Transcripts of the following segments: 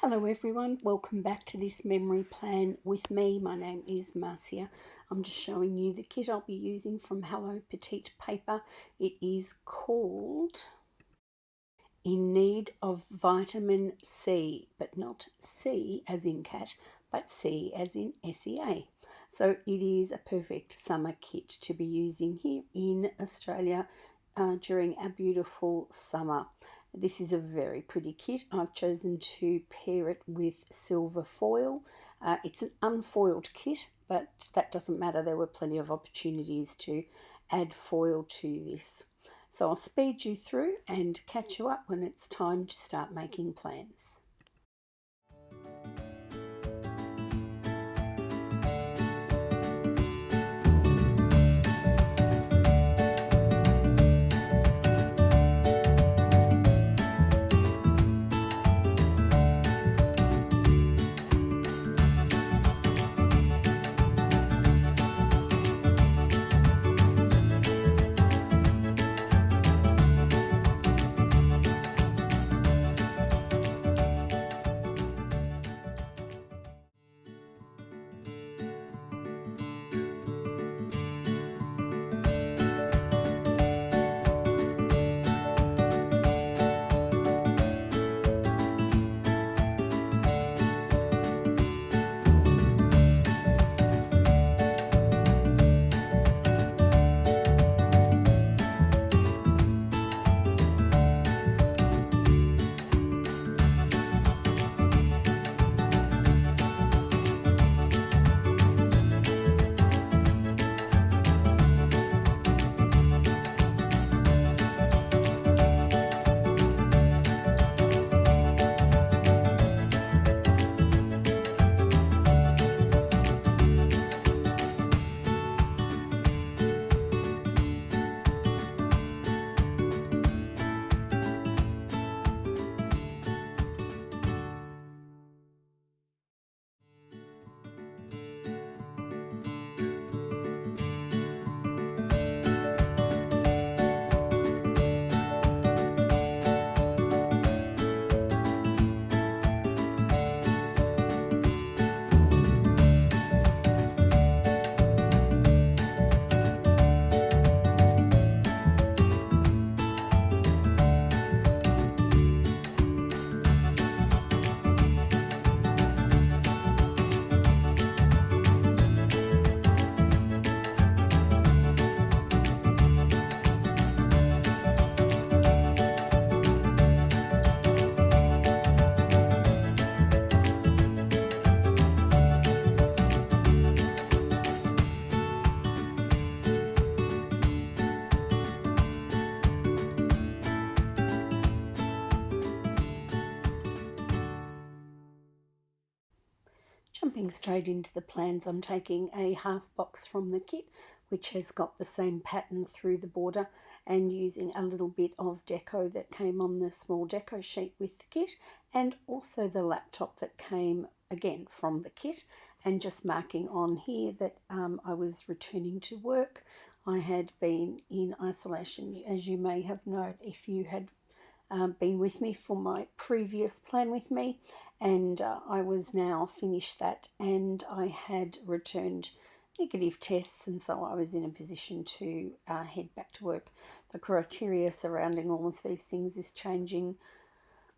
Hello everyone, welcome back to this memory plan with me. My name is Marcia. I'm just showing you the kit I'll be using from Hello Petite Paper. It is called In Need of Vitamin C, but not C as in cat, but C as in SEA. So it is a perfect summer kit to be using here in Australia during a beautiful summer. This is a very pretty kit. I've chosen to pair it with silver foil. It's an unfoiled kit, but that doesn't matter. There were plenty of opportunities to add foil to this. So I'll speed you through and catch you up when it's time to start making plans. Jumping straight into the plans, I'm taking a half box from the kit which has got the same pattern through the border and using a little bit of deco that came on the small deco sheet with the kit, and also the laptop that came again from the kit, and just marking on here that I was returning to work. I had been in isolation, as you may have known if you had been with me for my previous plan with me, and I was now finished that, and I had returned negative tests, and so I was in a position to head back to work. The criteria surrounding all of these things is changing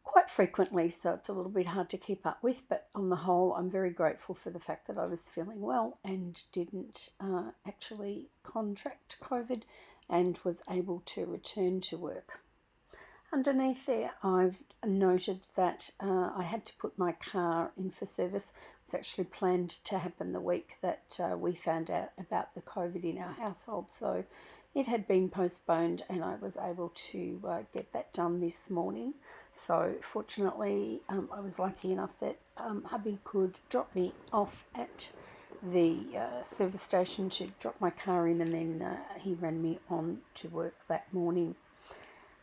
quite frequently, so it's a little bit hard to keep up with, but on the whole I'm very grateful for the fact that I was feeling well and didn't actually contract COVID and was able to return to work. Underneath there, I've noted that I had to put my car in for service. It was actually planned to happen the week that we found out about the COVID in our household, so it had been postponed, and I was able to get that done this morning. So fortunately, I was lucky enough that hubby could drop me off at the service station to drop my car in, and then he ran me on to work that morning.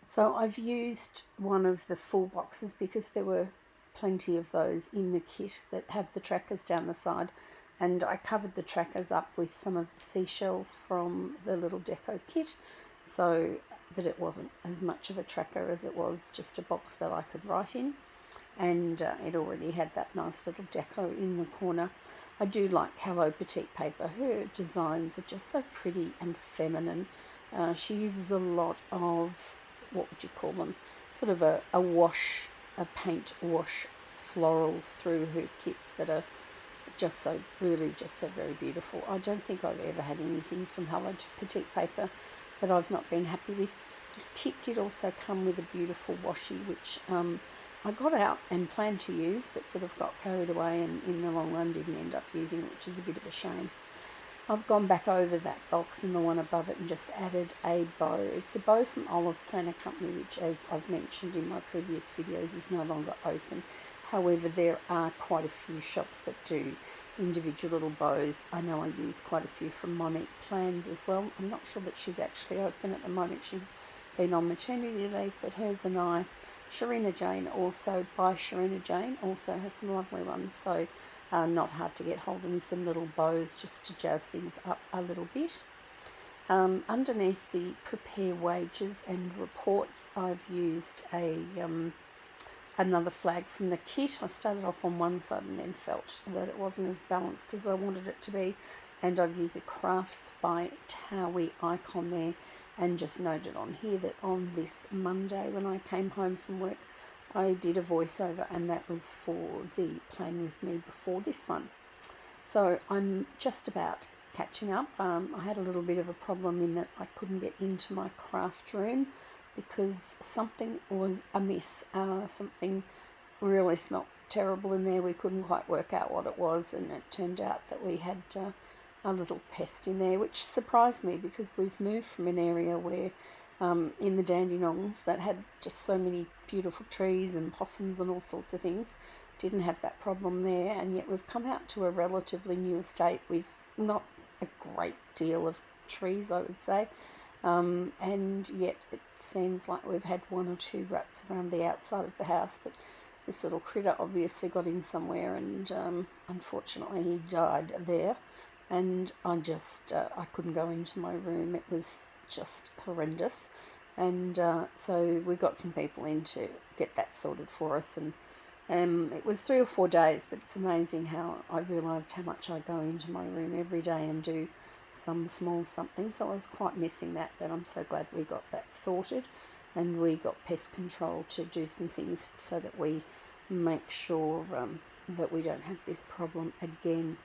So I've used one of the full boxes because there were plenty of those in the kit that have the trackers down the side, and I covered the trackers up with some of the seashells from the little deco kit so that it wasn't as much of a tracker as it was just a box that I could write in. and it already had that nice little deco in the corner. I do like Hello Petite Paper. Her designs are just so pretty and feminine. She uses a lot of, what would you call them, sort of a paint wash florals through her kits that are just so, really just so very beautiful. I don't think I've ever had anything from Hello Petite Paper that I've not been happy with. This kit did also come with a beautiful washi, which I got out and planned to use, but sort of got carried away and in the long run didn't end up using it, which is a bit of a shame. I've gone back over that box and the one above it and just added a bow. It's a bow from Olive Planner Company, which, as I've mentioned in my previous videos, is no longer open. However, there are quite a few shops that do individual little bows. I know I use quite a few from Monique Plans as well. I'm not sure that she's actually open at the moment. She's been on maternity leave, but hers are nice. Sharina Jane, also by Sharina Jane, also has some lovely ones. So not hard to get hold of, and some little bows just to jazz things up a little bit. Underneath the prepare wages and reports, I've used another flag from the kit. I started off on one side and then felt that it wasn't as balanced as I wanted it to be, and I've used a Crafts by Thaowie icon there, and just noted on here that on this Monday when I came home from work, I did a voiceover, and that was for the Plan With Me before this one. So I'm just about catching up. I had a little bit of a problem in that I couldn't get into my craft room because something was amiss. Something really smelt terrible in there. We couldn't quite work out what it was, and it turned out that we had a little pest in there, which surprised me because we've moved from an area where in the Dandenongs that had just so many beautiful trees and possums and all sorts of things. Didn't have that problem there, and yet we've come out to a relatively new estate with not a great deal of trees, I would say, and yet it seems like we've had one or two rats around the outside of the house, but this little critter obviously got in somewhere, and unfortunately he died there, and I couldn't go into my room. It was just horrendous, and so we got some people in to get that sorted for us, and it was 3 or 4 days, but it's amazing how I realised how much I go into my room every day and do some small something, so I was quite missing that, but I'm so glad we got that sorted, and we got pest control to do some things so that we make sure that we don't have this problem again.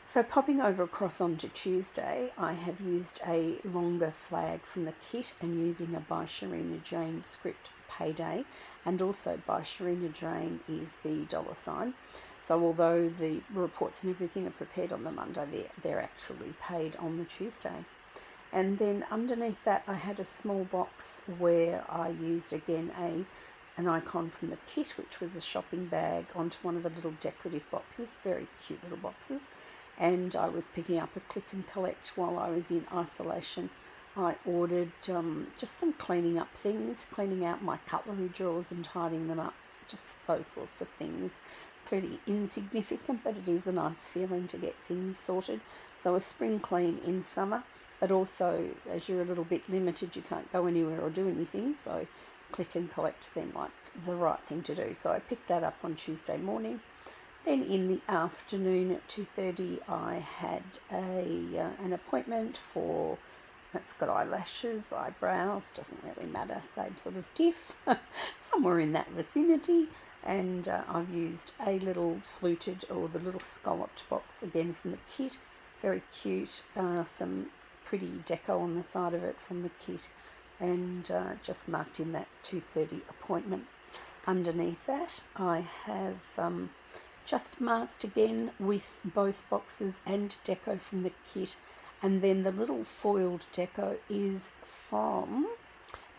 So popping over across onto Tuesday, I have used a longer flag from the kit and using a by Sharina Jane script payday, and also by Sharina Jane is the $. So although the reports and everything are prepared on the Monday, they're actually paid on the Tuesday. And then underneath that I had a small box where I used again an icon from the kit, which was a shopping bag, onto one of the little decorative boxes, very cute little boxes. And I was picking up a click and collect while I was in isolation. I ordered just some cleaning up things, cleaning out my cutlery drawers and tidying them up, just those sorts of things. Pretty insignificant, but it is a nice feeling to get things sorted. So a spring clean in summer, but also as you're a little bit limited, you can't go anywhere or do anything, so click and collect seemed like the right thing to do. So I picked that up on Tuesday morning. Then in the afternoon at 2:30 I had an appointment for, that's got eyelashes, eyebrows, doesn't really matter, same sort of diff, somewhere in that vicinity. And I've used a little fluted, or the little scalloped box again from the kit, very cute, some pretty deco on the side of it from the kit, and just marked in that 2:30 appointment. Underneath that I have just marked again with both boxes and deco from the kit, and then the little foiled deco is from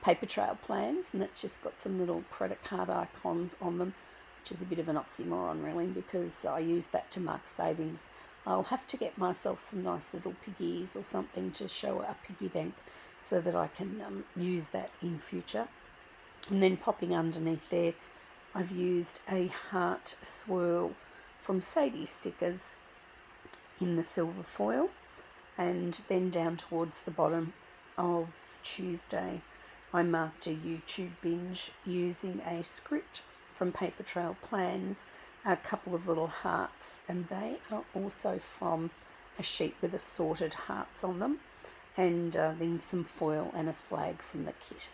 Paper Trail Plans, and that's just got some little credit card icons on them, which is a bit of an oxymoron really, because I use that to mark savings. I'll have to get myself some nice little piggies or something to show a piggy bank so that I can use that in future. And then popping underneath there, I've used a heart swirl from Sadies Stickers in the silver foil, and then down towards the bottom of Tuesday I marked a YouTube binge using a script from Paper Trail Plans, a couple of little hearts, and they are also from a sheet with assorted hearts on them, and then some foil and a flag from the kit.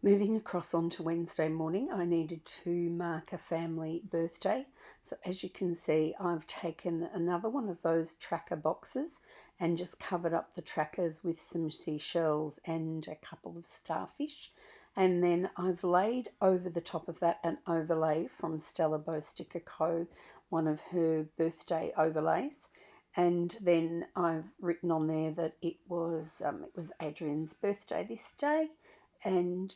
Moving across onto Wednesday morning, I needed to mark a family birthday. So as you can see, I've taken another one of those tracker boxes and just covered up the trackers with some seashells and a couple of starfish. And then I've laid over the top of that an overlay from Stella Beau Sticker Co., one of her birthday overlays. And then I've written on there that it was Adrian's birthday this day, and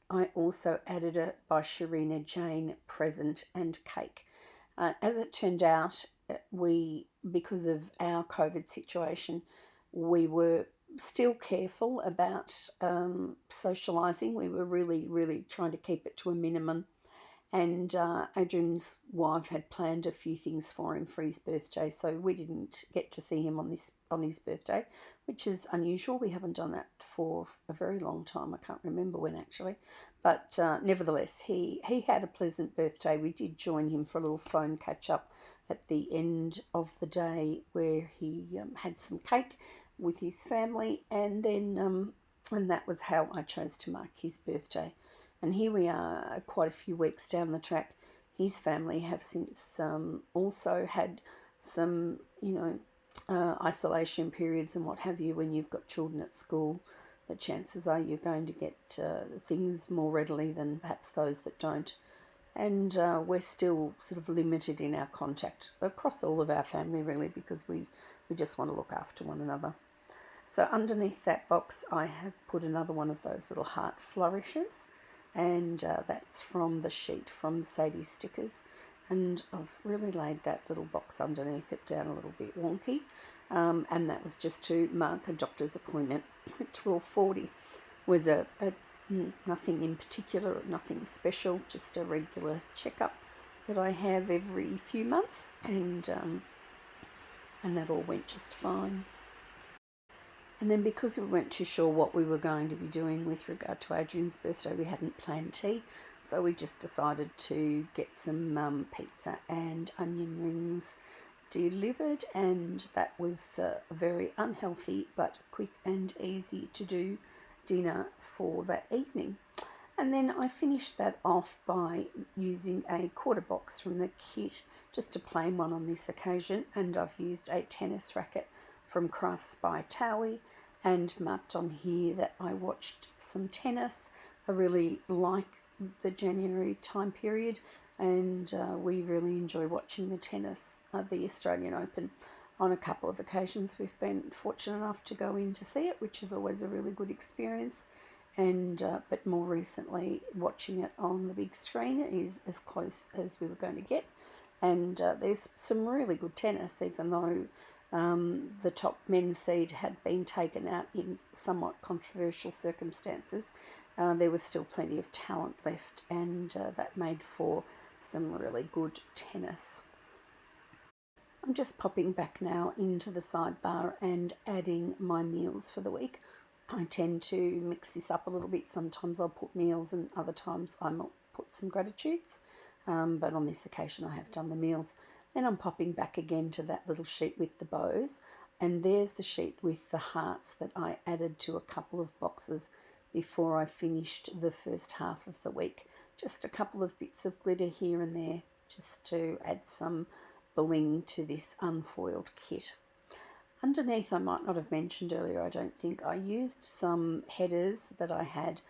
I also added a by Sharina Jane present and cake. As it turned out, because of our COVID situation, we were still careful about socialising. We were really, really trying to keep it to a minimum. And Adrian's wife had planned a few things for him for his birthday, so we didn't get to see him on his birthday, which is unusual. We haven't done that for a very long time. I can't remember when actually, but nevertheless, he had a pleasant birthday. We did join him for a little phone catch up at the end of the day, where he had some cake with his family, and then and that was how I chose to mark his birthday. And here we are, quite a few weeks down the track. His family have since also had some, isolation periods and what have you. When you've got children at school, the chances are you're going to get things more readily than perhaps those that don't. And we're still sort of limited in our contact across all of our family, really, because we just want to look after one another. So underneath that box, I have put another one of those little heart flourishes, and that's from the sheet from Sadies Stickers, and I've really laid that little box underneath it down a little bit wonky, and that was just to mark a doctor's appointment at 12:40. Was a nothing in particular, nothing special, just a regular checkup that I have every few months, and that all went just fine. And then because we weren't too sure what we were going to be doing with regard to Adrian's birthday, we hadn't planned tea, so we just decided to get some pizza and onion rings delivered, and that was a very unhealthy but quick and easy to do dinner for that evening. And then I finished that off by using a quarter box from the kit, just a plain one on this occasion, and I've used a tennis racket from Crafts by Thaowie, and marked on here that I watched some tennis. I really like the January time period, and we really enjoy watching the tennis, the Australian Open. On a couple of occasions we've been fortunate enough to go in to see it, which is always a really good experience, and but more recently watching it on the big screen is as close as we were going to get. And there's some really good tennis, even though the top men's seed had been taken out in somewhat controversial circumstances. There was still plenty of talent left, and that made for some really good tennis. I'm just popping back now into the sidebar and adding my meals for the week. I tend to mix this up a little bit. Sometimes I'll put meals and other times I might put some gratitudes, but on this occasion I have done the meals. Then I'm popping back again to that little sheet with the bows, and there's the sheet with the hearts that I added to a couple of boxes before I finished the first half of the week. Just a couple of bits of glitter here and there, just to add some bling to this unfoiled kit. Underneath, I might not have mentioned earlier, I don't think, I used some headers that I had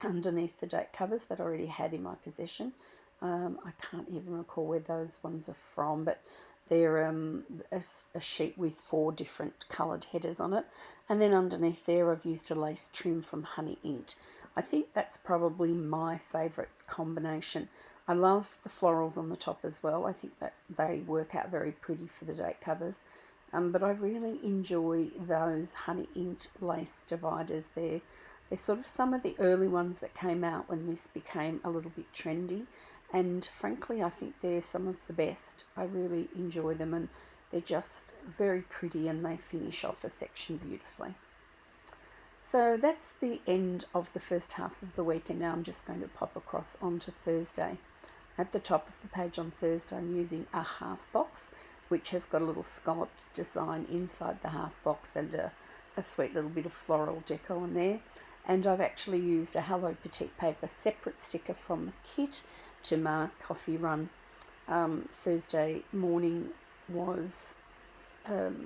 underneath the date covers that I already had in my possession. I can't even recall where those ones are from, but they're a sheet with 4 different coloured headers on it. And then underneath there I've used a lace trim from Honey Inked. I think that's probably my favourite combination. I love the florals on the top as well. I think that they work out very pretty for the date covers. But I really enjoy those Honey Inked lace dividers. They're sort of some of the early ones that came out when this became a little bit trendy. And frankly, I think they're some of the best. I really enjoy them, and they're just very pretty, and they finish off a section beautifully. So that's the end of the first half of the week, and now I'm just going to pop across onto Thursday. At the top of the page on Thursday, I'm using a half box, which has got a little scalloped design inside the half box and a sweet little bit of floral deco on there. And I've actually used a Hello Petite Paper separate sticker from the kit to mark coffee run. Thursday morning was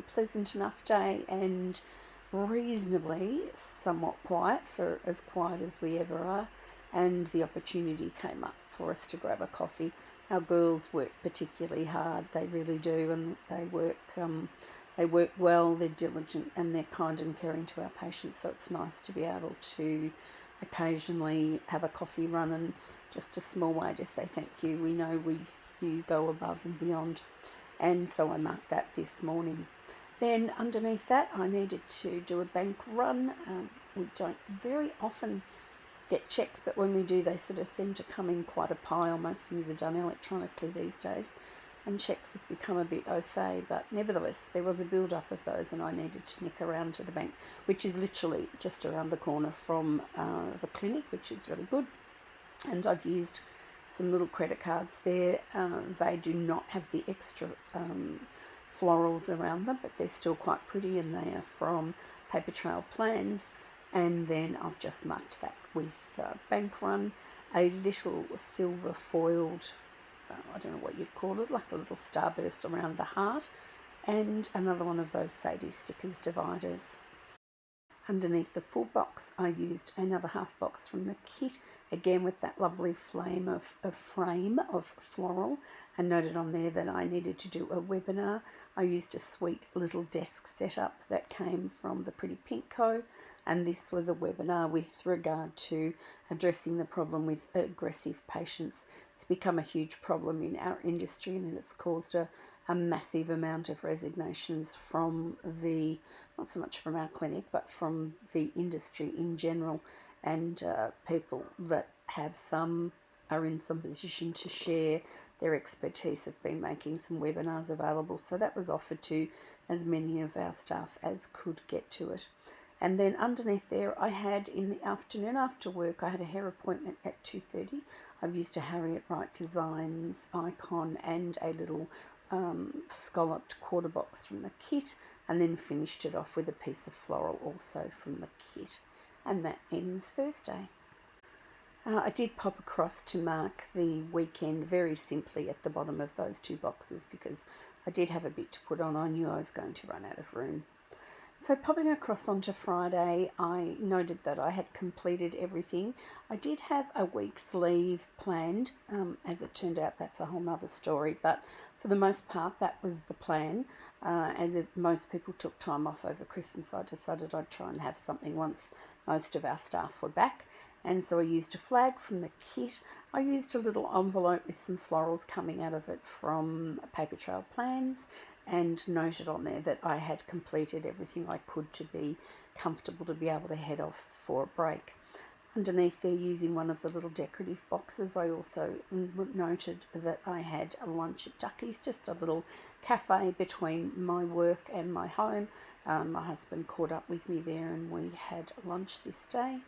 pleasant enough day and reasonably somewhat quiet, for as quiet as we ever are, and the opportunity came up for us to grab a coffee. Our girls work particularly hard, they really do, and they work well, they're diligent, and they're kind and caring to our patients, so it's nice to be able to occasionally have a coffee run and just a small way to say thank you. We know you go above and beyond, and so I marked that this morning. Then underneath that, I needed to do a bank run. We don't very often get checks, but when we do, they sort of seem to come in quite a pile. Most things are done electronically these days, and checks have become a bit au fait, but nevertheless, there was a build-up of those, and I needed to nick around to the bank, which is literally just around the corner from the clinic, which is really good. And I've used some little credit cards there. They do not have the extra florals around them, but they're still quite pretty, and they are from Paper Trail Plans. And then I've just marked that with bank run, a little silver foiled, I don't know what you'd call it, like a little starburst around the heart, and another one of those Sadies Stickers dividers. Underneath the full box, I used another half box from the kit, again with that lovely frame of floral, and noted on there that I needed to do a webinar. I used a sweet little desk setup that came from the Pretty Pink Co, and this was a webinar with regard to addressing the problem with aggressive patients. It's become a huge problem in our industry, and it's caused a massive amount of resignations from not so much from our clinic, but from the industry in general, and people that are in some position to share their expertise have been making some webinars available. So that was offered to as many of our staff as could get to it. And then underneath there, I had in the afternoon after work, I had a hair appointment at 2:30. I've used a Harriet Wright Designs icon and a little scalloped quarter box from the kit, and then finished it off with a piece of floral also from the kit. And that ends Thursday. I did pop across to mark the weekend very simply at the bottom of those two boxes, because I did have a bit to put on. I knew I was going to run out of room. So popping across onto Friday, I noted that I had completed everything. I did have a week's leave planned. As it turned out, that's a whole nother story, but for the most part, that was the plan. As if most people took time off over Christmas, I decided I'd try and have something once most of our staff were back. And so I used a flag from the kit. I used a little envelope with some florals coming out of it from Paper Trail Plans, and noted on there that I had completed everything I could to be comfortable to be able to head off for a break. Underneath there, using one of the little decorative boxes, I also noted that I had a lunch at Ducky's, just a little cafe between my work and my home. My husband caught up with me there and we had lunch this day.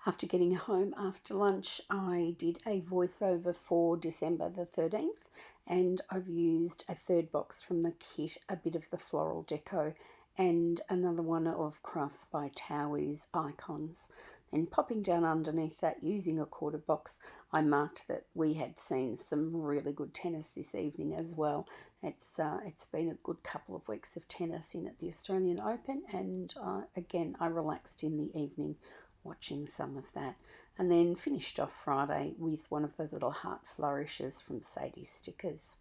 After getting home after lunch, I did a voiceover for December the 13th, and I've used a third box from the kit, a bit of the floral deco, and another one of Crafts by Thawie's icons. Then popping down underneath that, using a quarter box, I marked that we had seen some really good tennis this evening as well. It's been a good couple of weeks of tennis in at the Australian Open, and again, I relaxed in the evening watching some of that, and then finished off Friday with one of those little heart flourishes from Sadies Stickers.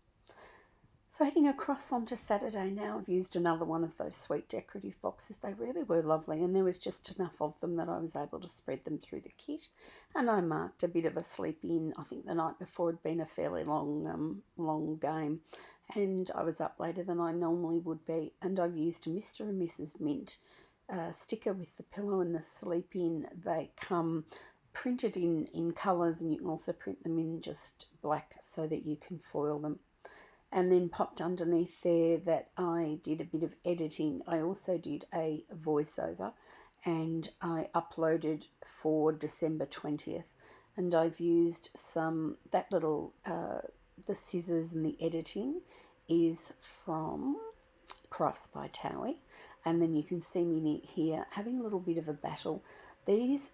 So heading across onto Saturday now, I've used another one of those sweet decorative boxes. They really were lovely, and there was just enough of them that I was able to spread them through the kit, and I marked a bit of a sleep in. I think the night before had been a fairly long game, and I was up later than I normally would be, and I've used a Mr. and Mrs. Mint sticker with the pillow and the sleep in. They come printed in colours, and you can also print them in just black so that you can foil them. And then popped underneath there that I did a bit of editing. I also did a voiceover and I uploaded for December 20th. And I've used that little, the scissors and the editing is from Crafts by Thaowie. And then you can see me here having a little bit of a battle. These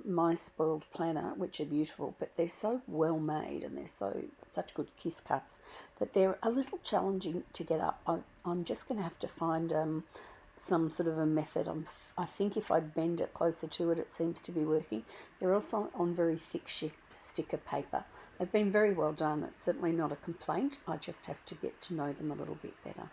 My Spoiled Planner, which are beautiful, but they're so well made and they're such good kiss cuts that they're a little challenging to get up. I'm just going to have to find some sort of a method. I think if I bend it closer to it, it seems to be working. They're also on very thick sticker paper. They've been very well done. It's certainly not a complaint. I just have to get to know them a little bit better.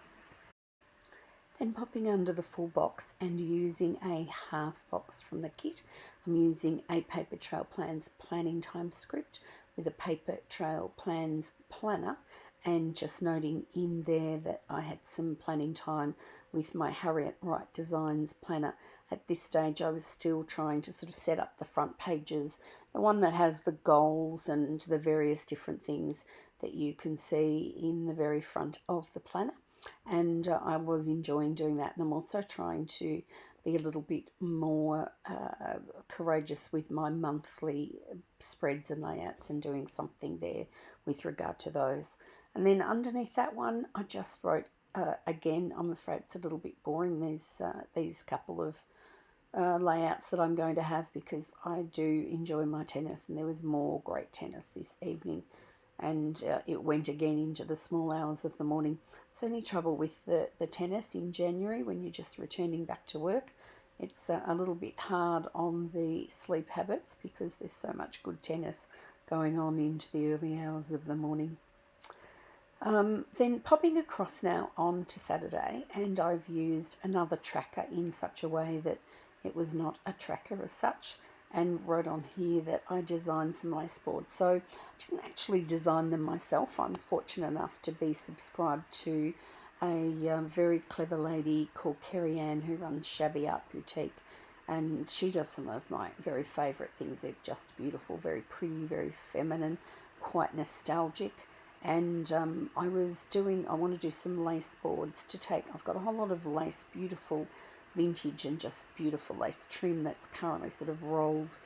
Then popping under the full box and using a half box from the kit, I'm using a Paper Trail Plans planning time script with a Paper Trail Plans planner, and just noting in there that I had some planning time with my Harriet Wright Designs planner. At this stage I was still trying to sort of set up the front pages, the one that has the goals and the various different things that you can see in the very front of the planner. And I was enjoying doing that, and I'm also trying to be a little bit more courageous with my monthly spreads and layouts and doing something there with regard to those. And then underneath that one I just wrote, again, I'm afraid it's a little bit boring, these couple of layouts that I'm going to have, because I do enjoy my tennis, and there was more great tennis this evening. And it went again into the small hours of the morning. It's only trouble with the tennis in January when you're just returning back to work. It's a little bit hard on the sleep habits because there's so much good tennis going on into the early hours of the morning. Then popping across now on to Saturday, and I've used another tracker in such a way that it was not a tracker as such, and wrote on here that I designed some lace boards. So I didn't actually design them myself. I'm fortunate enough to be subscribed to a very clever lady called Kerry Ann, who runs Shabby Art Boutique, and she does some of my very favourite things. They're just beautiful, very pretty, very feminine, quite nostalgic. And I want to do some lace boards to take. I've got a whole lot of lace, beautiful vintage and just beautiful lace trim that's currently sort of rolled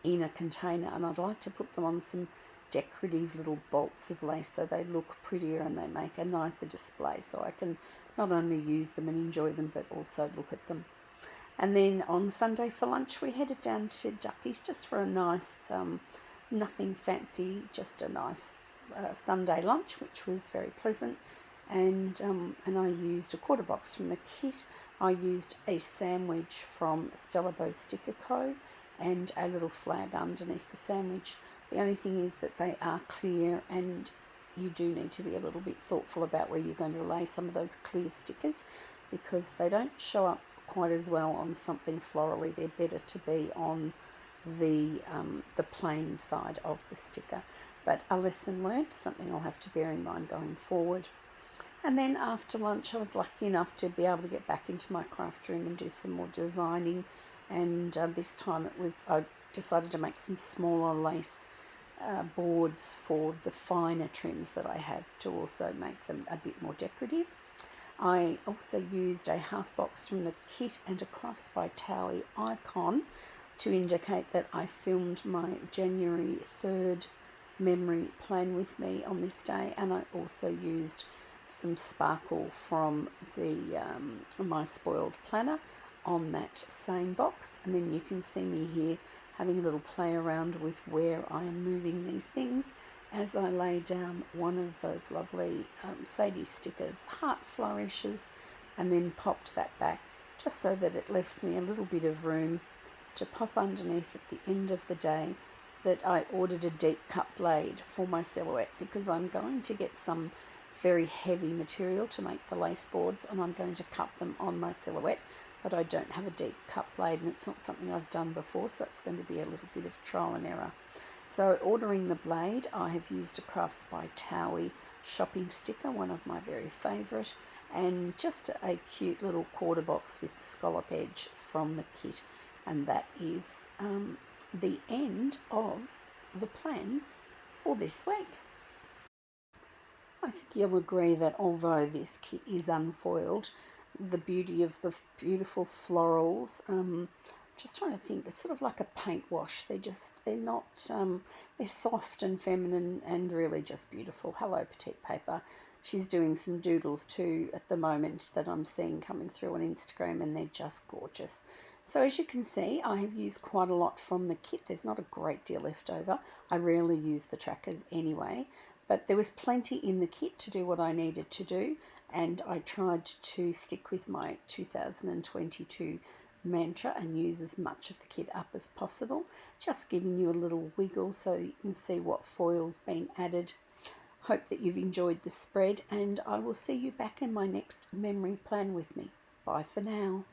in a container, and I'd like to put them on some decorative little bolts of lace so they look prettier and they make a nicer display, so I can not only use them and enjoy them but also look at them. And then on Sunday for lunch we headed down to Ducky's just for a nice, nothing fancy, just a nice Sunday lunch, which was very pleasant. And I used a quarter box from the kit. I used a sandwich from Stella Beau Sticker Co. and a little flag underneath the sandwich. The only thing is that they are clear, and you do need to be a little bit thoughtful about where you're going to lay some of those clear stickers, because they don't show up quite as well on something florally. They're better to be on the plain side of the sticker. But a lesson learned, something I'll have to bear in mind going forward. And then after lunch I was lucky enough to be able to get back into my craft room and do some more designing, and this time I decided to make some smaller lace boards for the finer trims that I have, to also make them a bit more decorative. I also used a half box from the kit and a Crafts by Thaowie icon to indicate that I filmed my January 3rd memory plan with me on this day, and I also used some sparkle from the My Spoiled Planner on that same box. And then you can see me here having a little play around with where I am moving these things as I lay down one of those lovely Sadies Stickers heart flourishes, and then popped that back just so that it left me a little bit of room to pop underneath at the end of the day that I ordered a deep cut blade for my silhouette, because I'm going to get some very heavy material to make the lace boards, and I'm going to cut them on my silhouette, but I don't have a deep cut blade and it's not something I've done before, so it's going to be a little bit of trial and error. So ordering the blade, I have used a Crafts by Thaowie shopping sticker, one of my very favourite, and just a cute little quarter box with the scallop edge from the kit. And that is the end of the plans for this week. I think you'll agree that although this kit is unfoiled, the beauty of the beautiful florals, just trying to think, it's sort of like a paint wash. They're not, they're soft and feminine and really just beautiful. Hello Petite Paper. She's doing some doodles too at the moment that I'm seeing coming through on Instagram, and they're just gorgeous. So as you can see, I have used quite a lot from the kit. There's not a great deal left over. I rarely use the trackers anyway, but there was plenty in the kit to do what I needed to do, and I tried to stick with my 2022 mantra and use as much of the kit up as possible, just giving you a little wiggle so you can see what foil's been added. Hope that you've enjoyed the spread, and I will see you back in my next memory plan with me. Bye for now.